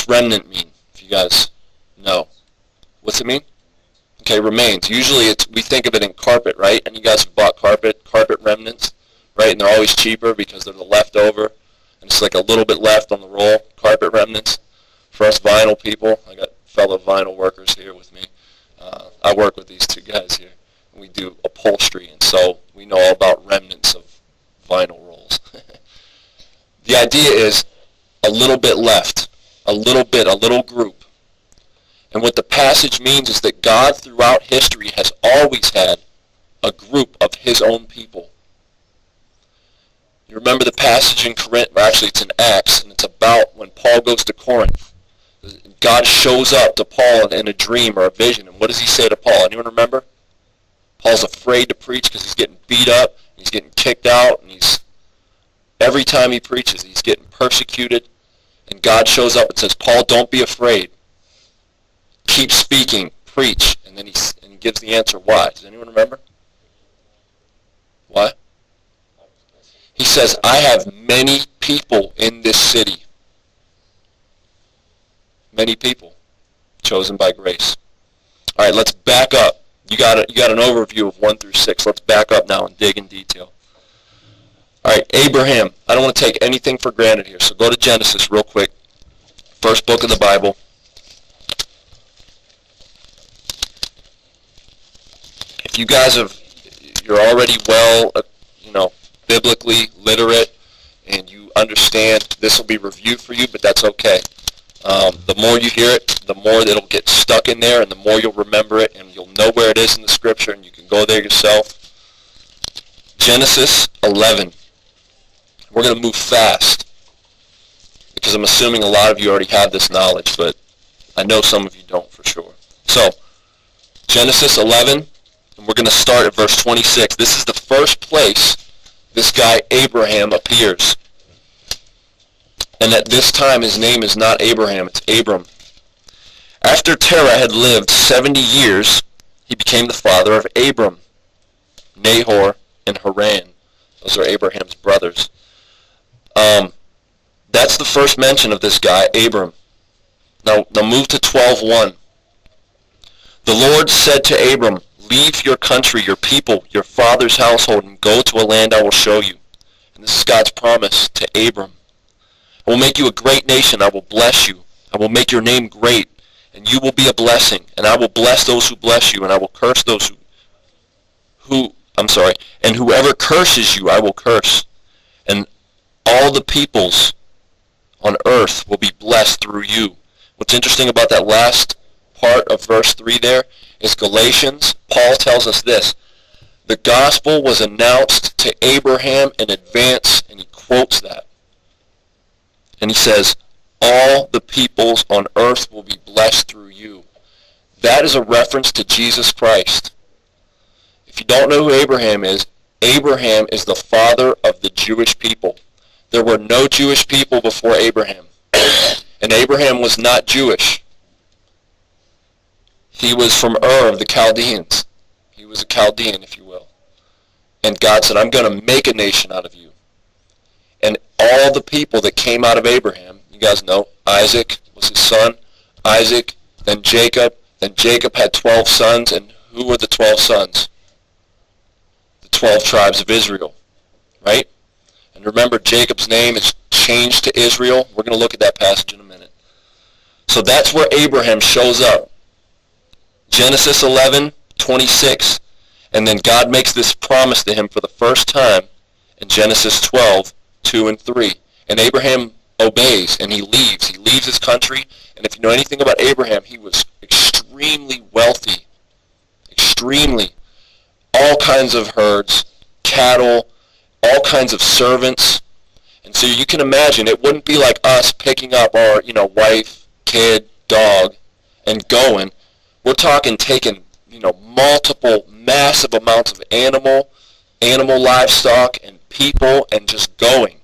What's remnant mean, if you guys know? What's it mean? Okay, remains. Usually we think of it in carpet, right? And you guys have bought carpet remnants, right? And they're always cheaper because they're the leftover. And it's like a little bit left on the roll, carpet remnants. For us vinyl people, I got fellow vinyl workers here with me. I work with these two guys here. And we do upholstery, and so we know all about remnants of vinyl rolls. The idea is a little bit left, a little group. And what the passage means is that God throughout history has always had a group of his own people. You remember the passage in Corinth, actually it's in Acts, and it's about when Paul goes to Corinth. God shows up to Paul in a dream or a vision, and what does he say to Paul? Anyone remember? Paul's afraid to preach because he's getting beat up, he's getting kicked out, and every time he preaches, he's getting persecuted, and God shows up and says, Paul, don't be afraid. Keep speaking, preach, and then he gives the answer why. Does anyone remember? Why? He says, I have many people in this city. Many people chosen by grace. All right, let's back up. You got an overview of 1 through 6. Let's back up now and dig in detail. All right, Abraham. I don't want to take anything for granted here, so go to Genesis real quick. First book of the Bible. If you guys you're already well, biblically literate, and you understand, this will be reviewed for you, but that's okay. The more you hear it, the more it'll get stuck in there, and the more you'll remember it, and you'll know where it is in the Scripture, and you can go there yourself. Genesis 11. We're going to move fast, because I'm assuming a lot of you already have this knowledge, but I know some of you don't for sure. So, Genesis 11, and we're going to start at verse 26. This is the first place this guy Abraham appears. And at this time his name is not Abraham, it's Abram. After Terah had lived 70 years, he became the father of Abram, Nahor, and Haran. Those are Abraham's brothers. That's the first mention of this guy, Abram. Now move to 12:1. The Lord said to Abram, leave your country, your people, your father's household, and go to a land I will show you. And this is God's promise to Abram. I will make you a great nation. I will bless you. I will make your name great, and you will be a blessing. And I will bless those who bless you, and I will curse those and whoever curses you, I will curse. And all the peoples on earth will be blessed through you. What's interesting about that last part of verse 3 there is Galatians. Paul tells us this. The gospel was announced to Abraham in advance, and he quotes that. And he says, all the peoples on earth will be blessed through you. That is a reference to Jesus Christ. If you don't know who Abraham is the father of the Jewish people. There were no Jewish people before Abraham. And Abraham was not Jewish. He was from Ur of the Chaldeans. He was a Chaldean, if you will. And God said, I'm going to make a nation out of you. And all the people that came out of Abraham, you guys know, Isaac was his son, Isaac, then Jacob had 12 sons, and who were the 12 sons? The 12 tribes of Israel, right? And remember, Jacob's name is changed to Israel. We're going to look at that passage in a minute. So that's where Abraham shows up. Genesis 11:26, and then God makes this promise to him for the first time in Genesis 12:2 and 3. And Abraham obeys, and he leaves. He leaves his country, and if you know anything about Abraham, he was extremely wealthy. Extremely. All kinds of herds, cattle, all kinds of servants. And so you can imagine, it wouldn't be like us picking up our, wife, kid, dog, and going. We're talking taking, multiple, massive amounts of animal livestock, and people, and just going.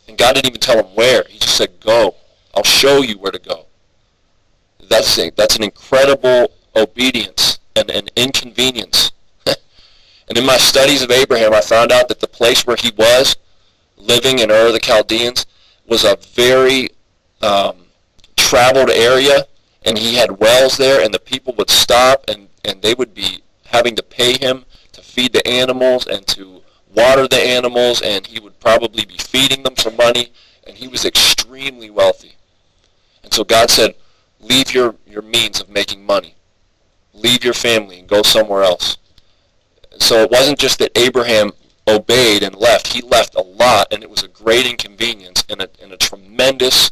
And God didn't even tell him where. He just said, go. I'll show you where to go. That's an incredible obedience and an inconvenience. And in my studies of Abraham, I found out that the place where he was, living in Ur of the Chaldeans, was a very traveled area, and he had wells there, and the people would stop, and they would be having to pay him to feed the animals and to water the animals, and he would probably be feeding them for money, and he was extremely wealthy. And so God said, leave your means of making money. Leave your family and go somewhere else. So it wasn't just that Abraham obeyed and left. He left a lot, and it was a great inconvenience and a tremendous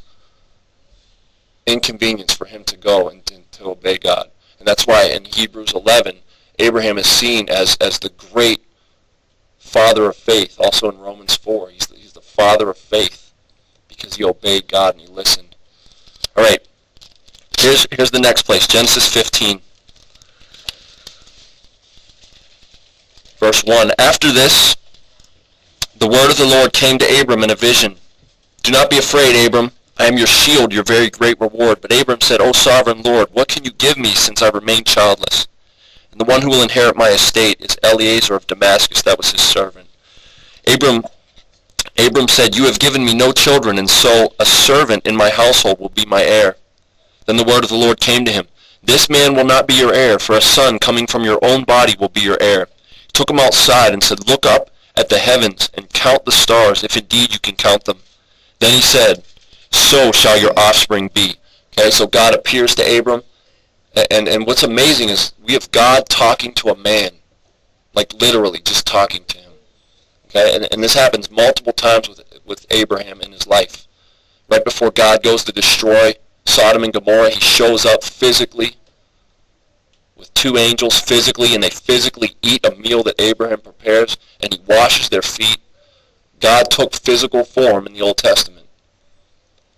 inconvenience for him to go and to obey God. And that's why in Hebrews 11, Abraham is seen as the great father of faith. Also in Romans 4, he's the father of faith because he obeyed God and he listened. All right, here's the next place, Genesis 15. Verse 1, after this, the word of the Lord came to Abram in a vision. Do not be afraid, Abram. I am your shield, your very great reward. But Abram said, O sovereign Lord, what can you give me since I remain childless? And the one who will inherit my estate is Eliezer of Damascus. That was his servant. Abram said, you have given me no children, and so a servant in my household will be my heir. Then the word of the Lord came to him. This man will not be your heir, for a son coming from your own body will be your heir. He took him outside and said, look up at the heavens and count the stars, if indeed you can count them. Then he said, so shall your offspring be. Okay, so God appears to Abram, and what's amazing is we have God talking to a man, like literally just talking to him. Okay, and this happens multiple times with Abraham in his life. Right before God goes to destroy Sodom and Gomorrah, he shows up physically with two angels physically, and they physically eat a meal that Abraham prepares, and he washes their feet. God took physical form in the Old Testament.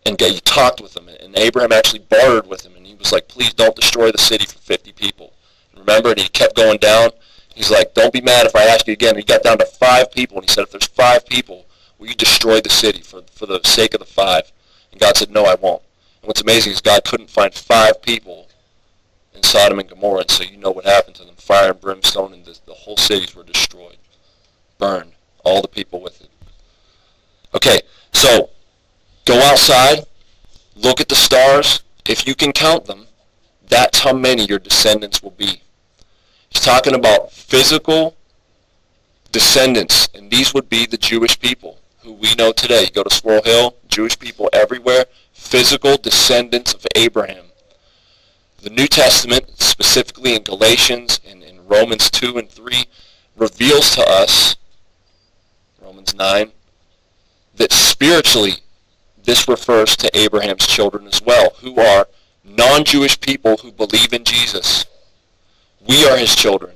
And he talked with him, and Abraham actually bartered with him, and he was like, please don't destroy the city for 50 people. And remember, and he kept going down. He's like, don't be mad if I ask you again. And he got down to 5 people, and he said, if there's 5 people, will you destroy the city for the sake of the 5? And God said, no, I won't. And what's amazing is God couldn't find 5 people in Sodom and Gomorrah, and so you know what happened to them. Fire and brimstone, and the whole cities were destroyed, burned, all the people with it. Okay, so go outside, look at the stars. If you can count them, that's how many your descendants will be. He's talking about physical descendants, and these would be the Jewish people who we know today. You go to Squirrel Hill, Jewish people everywhere, physical descendants of Abraham. The New Testament, specifically in Galatians and in Romans 2 and 3, reveals to us, Romans 9, that spiritually this refers to Abraham's children as well, who are non-Jewish people who believe in Jesus. We are his children.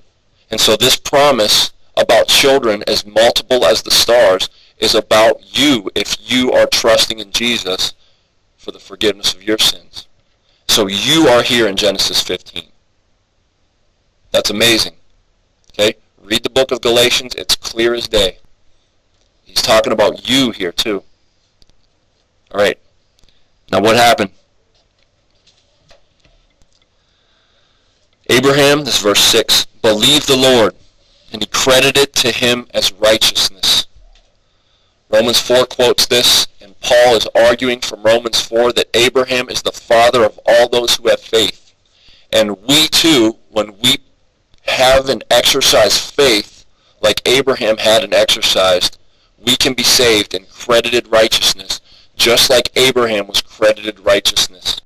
And so this promise about children as multiple as the stars is about you if you are trusting in Jesus for the forgiveness of your sins. So you are here in Genesis 15. That's amazing. Okay? Read the book of Galatians. It's clear as day. He's talking about you here too. All right. Now what happened? Abraham, this is verse 6, believed the Lord, and he credited it to him as righteousness. Romans 4 quotes this, and Paul is arguing from Romans 4 that Abraham is the father of all those who have faith. And we too, when we have and exercise faith like Abraham had and exercised, we can be saved and credited righteousness, just like Abraham was credited righteousness.